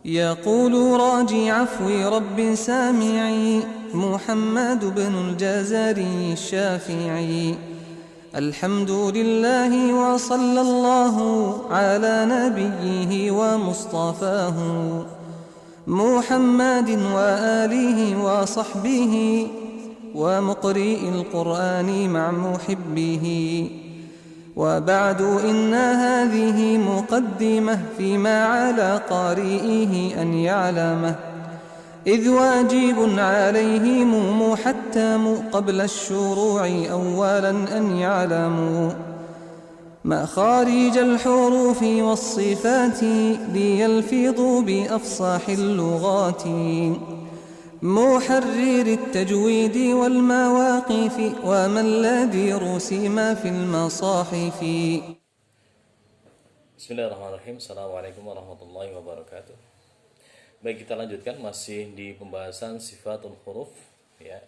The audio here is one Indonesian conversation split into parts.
يقول راجي عفو رب سامعي محمد بن الجزري الشافعي. الحمد لله وصلى الله على نبيه ومصطفاه محمد وآله وصحبه ومقرئ القرآن مع محبه. وبعد إن هذه مقدمة فيما على قارئه أن يعلمه، إذ واجب عليهم محتم قبل الشروع أولا أن يعلموا مخارج الحروف والصفات ليلفظوا بأفصاح اللغات، محرر التجويد والمواقف وما الذي رسم في المصاحف. Bismillahirrahmanirrahim. Assalamualaikum warahmatullahi wabarakatuh. Baik, kita lanjutkan masih di pembahasan sifatul huruf ya.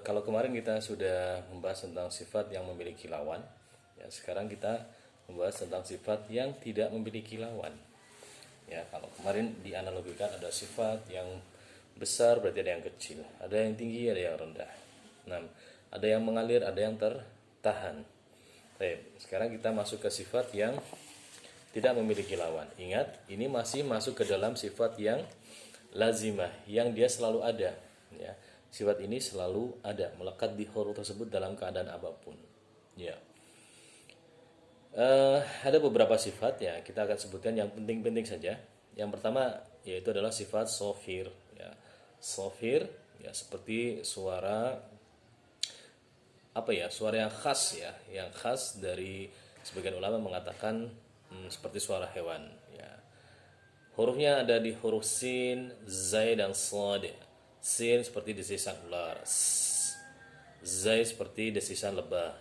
Kalau kemarin kita sudah membahas tentang sifat yang memiliki lawan ya, sekarang kita membahas tentang sifat yang tidak memiliki lawan ya. Kalau kemarin dianalogikan ada sifat yang besar, berarti ada yang kecil, ada yang tinggi, ada yang rendah. Nah, ada yang mengalir, ada yang tertahan. Baik, sekarang kita masuk ke sifat yang tidak memiliki lawan. Ingat, ini masih masuk ke dalam sifat yang lazimah, yang dia selalu ada ya. Sifat ini selalu ada, melekat di huruf tersebut dalam keadaan apapun ya. Ada beberapa sifat ya, kita akan sebutkan yang penting-penting saja. Yang pertama yaitu adalah sifat sofir ya. Sofir ya, seperti suara suara yang khas ya, yang khas dari sebagian ulama mengatakan seperti suara hewan ya. Hurufnya ada di huruf sin, zai dan shad. Sin seperti desisan ular, zai seperti desisan lebah,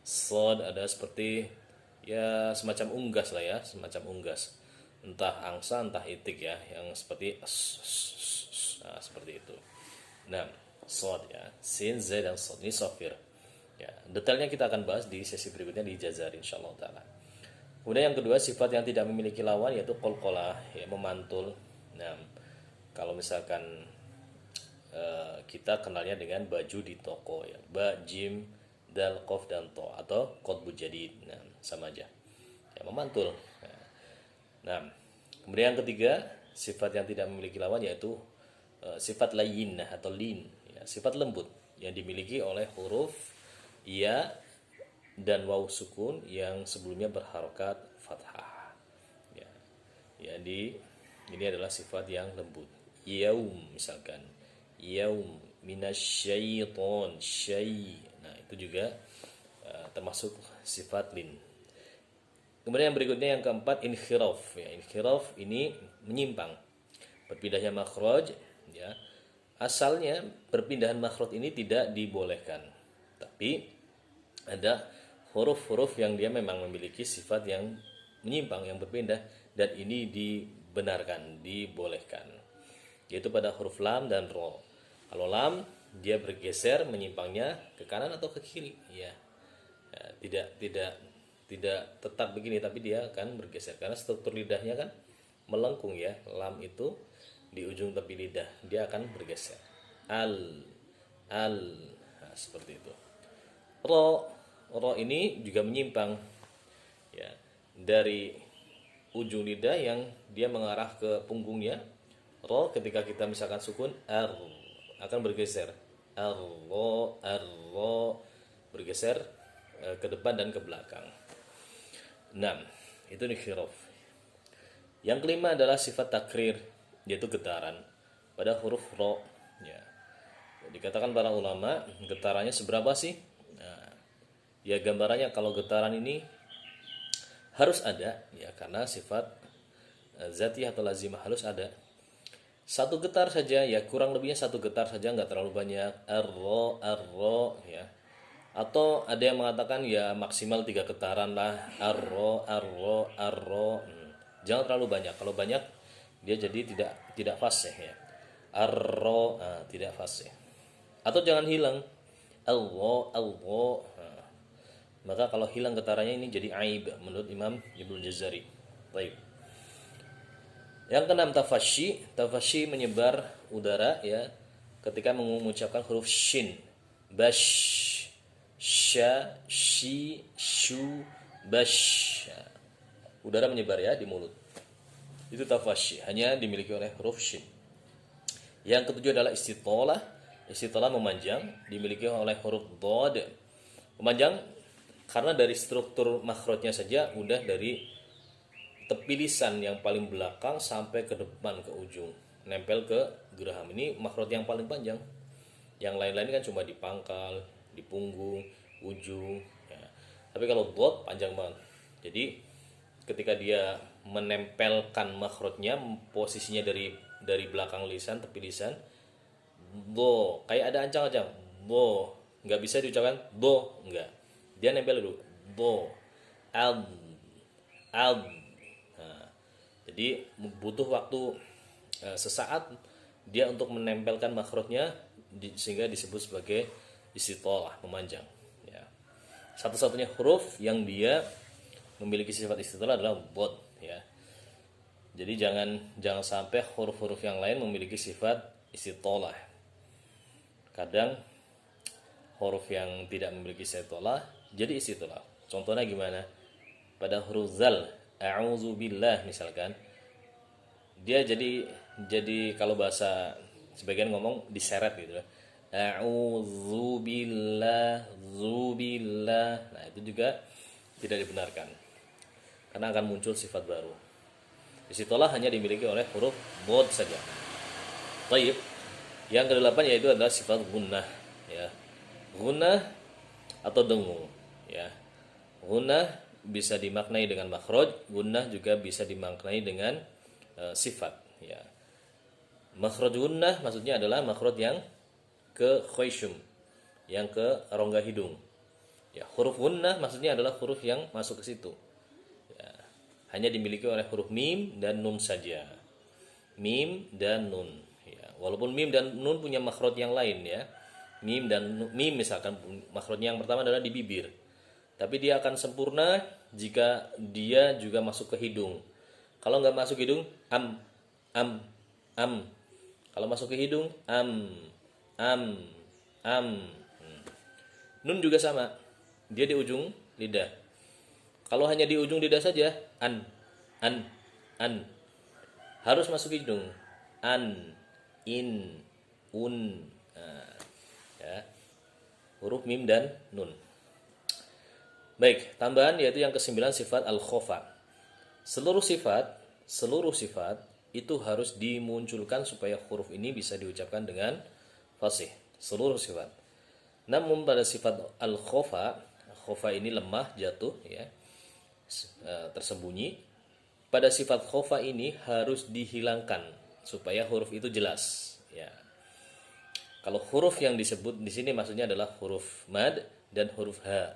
shad ada seperti ya semacam unggas lah ya, semacam unggas, entah angsa entah itik ya, yang seperti nah, seperti itu. Nah, shad ya, sin, zai dan shad ini sofir ya. Detailnya kita akan bahas di sesi berikutnya di Jazari insyaallah taala. Kemudian yang kedua, sifat yang tidak memiliki lawan yaitu qalqalah ya, memantul. Nah, kalau misalkan kita kenalnya dengan baju di toko ya, ba, jim, dal, qaf dan to, atau qutbu jadid. Nah, sama aja ya, memantul. Nah, kemudian yang ketiga, sifat yang tidak memiliki lawan yaitu sifat layyinah atau lin ya, sifat lembut yang dimiliki oleh huruf ya dan waw sukun yang sebelumnya berharokat fathah ya. Jadi ini adalah sifat yang lembut. Yaum misalkan, yaum minasyaiton, syai. Nah, itu juga termasuk sifat lin. Kemudian yang berikutnya yang keempat, inkhiraf ya. Inkhiraf ini menyimpang, berpindahnya makhraj ya. Asalnya perpindahan makhraj ini tidak dibolehkan, tapi ada huruf-huruf yang dia memang memiliki sifat yang menyimpang, yang berpindah, dan ini dibenarkan, dibolehkan, yaitu pada huruf lam dan ro. Kalau lam dia bergeser menyimpangnya ke kanan atau ke kiri ya, tidak tetap begini, tapi dia akan bergeser karena struktur lidahnya kan melengkung ya. Lam itu di ujung tepi lidah, dia akan bergeser. Al, nah, seperti itu. Ro ini juga menyimpang ya, dari ujung lidah yang dia mengarah ke punggungnya. Ro ketika kita misalkan sukun ar akan bergeser. Ar-ro bergeser ke depan dan ke belakang. 6. Itu inkhiraf. Yang kelima adalah sifat takrir, yaitu getaran pada huruf ro ya. Dikatakan para ulama, getarannya seberapa sih? Nah, ya gambarannya kalau getaran ini harus ada ya, karena sifat zatiyah atau lazimah harus ada. Satu getar saja ya, kurang lebihnya satu getar saja, nggak terlalu banyak. Arro ya. Atau ada yang mengatakan ya maksimal 3 getaran lah. Arro. Jangan terlalu banyak. Kalau banyak dia jadi tidak fasih ya. Arro tidak fasih. Atau jangan hilang. Allah. Maka kalau hilang getarannya ini jadi aib menurut Imam Ibnu Jazari. Baik. Yang keenam tafasyi. Tafasyi menyebar udara ya ketika mengucapkan huruf shin. Bash, sya, shi, shu, bash. Udara menyebar ya di mulut. Itu tafasyi, hanya dimiliki oleh huruf shin. Yang ketujuh adalah istitolah. Istitolah memanjang, dimiliki oleh huruf dhad. Memanjang karena dari struktur makhrajnya saja udah dari tepi lisan yang paling belakang sampai ke depan ke ujung, nempel ke geraham. Ini makhraj yang paling panjang. Yang lain-lain kan cuma di pangkal, di punggung, ujung ya. Tapi kalau dhad panjang banget. Jadi ketika dia menempelkan makhrajnya, posisinya dari belakang lisan, tepi lisan, do, kayak ada ancang-ancang, do, nggak bisa diucapkan do, nggak, dia nempel dulu, do, al, al. Nah, jadi butuh waktu sesaat dia untuk menempelkan makhrajnya sehingga disebut sebagai istitolah, memanjang. Ya. Satu-satunya huruf yang dia memiliki sifat istitolah adalah bod. Ya. Jadi jangan sampai huruf-huruf yang lain memiliki sifat istitolah. Kadang huruf yang tidak memiliki istitolah jadi istitolah. Contohnya gimana? Pada huruf zal, a'udzubillah misalkan, dia jadi kalau bahasa sebagian ngomong diseret gitu. A'udzubillah, zubillah. Nah, itu juga tidak dibenarkan. Karena akan muncul sifat baru. Istitolah hanya dimiliki oleh huruf bod saja. Taib. Yang kedelapan yaitu adalah sifat gunnah. Ya. Gunnah atau dengung. Ya. Gunnah bisa dimaknai dengan makhraj, gunnah juga bisa dimaknai dengan sifat. Ya. Makhraj gunnah maksudnya adalah makhraj yang ke khayshum, yang ke rongga hidung. Ya, huruf gunnah maksudnya adalah huruf yang masuk ke situ. Hanya dimiliki oleh huruf mim dan nun saja. Mim dan nun. Ya, walaupun mim dan nun punya makhraj yang lain ya. Mim misalkan makhrajnya yang pertama adalah di bibir. Tapi dia akan sempurna jika dia juga masuk ke hidung. Kalau nggak masuk hidung, am. Kalau masuk ke hidung, am. Nun juga sama. Dia di ujung lidah. Kalau hanya di ujung lidah saja, an. Harus masuk hidung. An, in, un. Nah, ya. Huruf mim dan nun. Baik, tambahan yaitu yang ke-9 sifat al-khofa. Seluruh sifat itu harus dimunculkan supaya huruf ini bisa diucapkan dengan fasih. Seluruh sifat. Namun pada sifat al-khofa, khofa ini lemah, jatuh ya. Tersembunyi. Pada sifat khofa ini harus dihilangkan supaya huruf itu jelas ya. Kalau huruf yang disebut di sini maksudnya adalah huruf mad dan huruf ha.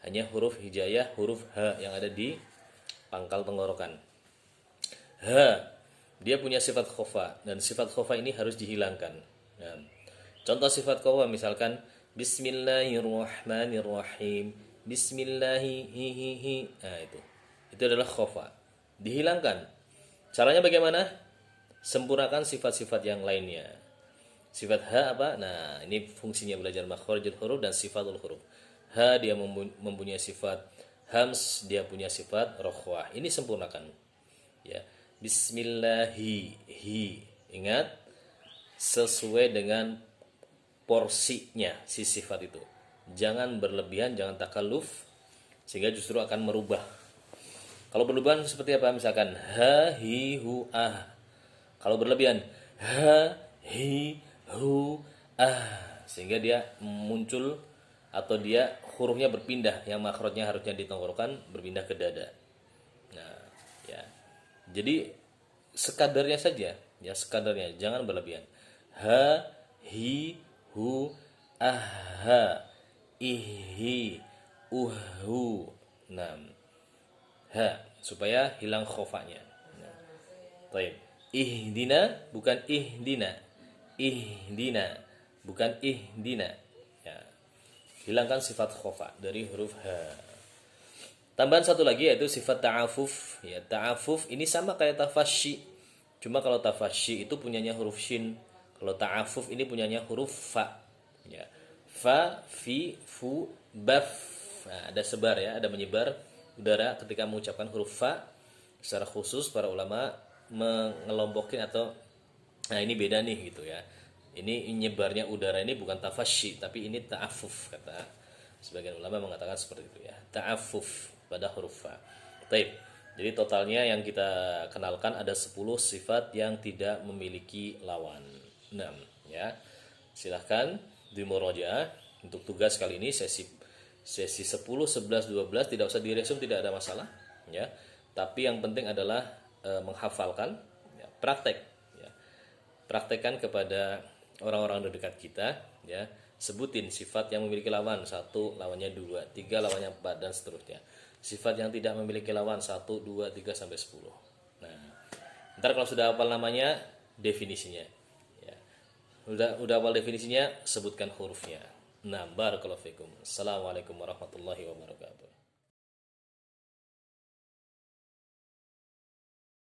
Hanya huruf hijaiyah, huruf ha yang ada di pangkal tenggorokan. Ha, dia punya sifat khofa dan sifat khofa ini harus dihilangkan. Nah, contoh sifat khofa misalkan Bismillahirrahmanirrahim. Bismillahihihi. Nah, itu adalah khofa. Dihilangkan. Caranya bagaimana? Sempurnakan sifat-sifat yang lainnya. Sifat ha apa? Nah, ini fungsinya belajar makhrijul huruf dan sifatul huruf. Ha dia mempunyai sifat hams, dia punya sifat rokhwah. Ini sempurnakan. Ya. Bismillahi. Ingat sesuai dengan porsinya si sifat itu. Jangan berlebihan, jangan takalluf sehingga justru akan merubah. Kalau berlebihan seperti apa? Misalkan ha hi hu ah. Kalau berlebihan ha hi hu ah, sehingga dia muncul atau dia hurufnya berpindah, yang makhrajnya harusnya di tenggorokan berpindah ke dada. Nah, ya. Jadi sekadarnya saja, ya sekadarnya, jangan berlebihan. Ha hi hu ah, ihi uhu. Nah, ha supaya hilang khofanya. Nah, baik. Ihdina bukan ihdina. Ihdina bukan ihdina. Ya. Hilangkan sifat khofa dari huruf ha. Tambahan satu lagi yaitu sifat ta'afuf. Ya, ta'afuf ini sama kayak tafasyi. Cuma kalau tafasyi itu punyanya huruf shin. Kalau ta'afuf ini punyanya huruf fa. Ya. Fa, fi, fu, baf. Nah, ada sebar ya, ada menyebar udara ketika mengucapkan huruf fa. Secara khusus para ulama mengelompokin atau nah ini beda nih gitu ya. Ini nyebarnya udara ini bukan tafasyi tapi ini ta'afuf, kata sebagian ulama mengatakan seperti itu ya. Ta'afuf pada huruf fa. Taib. Jadi totalnya yang kita kenalkan ada 10 sifat yang tidak memiliki lawan. 6 ya. Silahkan di murojaah untuk tugas kali ini sesi 10, 11, 12 tidak usah diresum, tidak ada masalah ya. Tapi yang penting adalah menghafalkan ya, praktek ya. Praktekkan kepada orang-orang terdekat kita ya. Sebutin sifat yang memiliki lawan 1, lawannya 2, 3, lawannya 4 dan seterusnya. Sifat yang tidak memiliki lawan 1, 2, 3 sampai 10. Nah, ntar kalau sudah hafal namanya, definisinya. Ya. Udah hafal definisinya, sebutkan hurufnya. Nah, barakallahu fikum. Assalamualaikum warahmatullahi wabarakatuh.